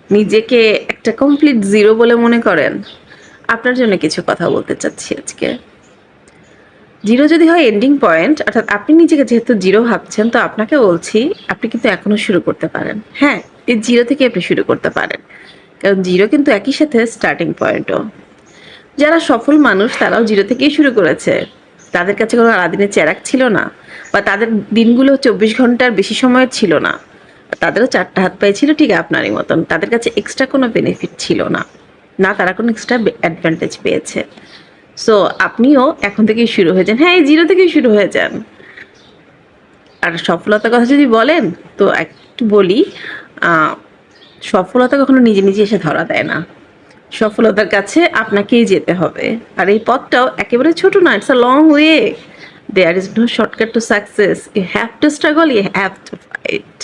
নিজেকে একটা complete zero বলে মনে করেন? আপনার জন্য কিছু কথা বলতে চাচ্ছি আজকে। জিরো যদি হয় এন্ডিং পয়েন্ট, অর্থাৎ আপনি নিজেকে যেহেতু জিরো ভাবছেন, তো আপনাকে বলছি আপনি কিন্তু এখনো শুরু করতে পারেন। হ্যাঁ, এই জিরো থেকে আপনি শুরু করতে পারেন, কারণ জিরো কিন্তু একই সাথে স্টার্টিং পয়েন্টও। যারা সফল মানুষ তারাও জিরো থেকেই শুরু করেছে। তাদের কাছে কোনো আলাদিনের চেরাগ ছিল না, বা তাদের দিনগুলো 24 ঘন্টার বেশি সময় ছিল না। তাদেরও 4টা হাত পায়ে ছিল, ঠিক আপনারই মতন। তাদের কাছে এক্সট্রা কোনো বেনিফিট ছিল না, না তারা কোনো এক্সট্রা অ্যাডভান্টেজ পেয়েছে। সো আপনিও এখন থেকেই শুরু হয়ে যান। হ্যাঁ, এই জিরো থেকেই শুরু হয়ে যান। আর সফলতার কথা যদি বলেন, তো একটু বলি, সফলতা কখনো নিজে নিজে এসে ধরা দেয় না। সফলতার কাছে আপনাকেই যেতে হবে। আর এই পথটাও একেবারে ছোট না, it's a long way. There is no shortcut to success. You have to struggle, you have to fight.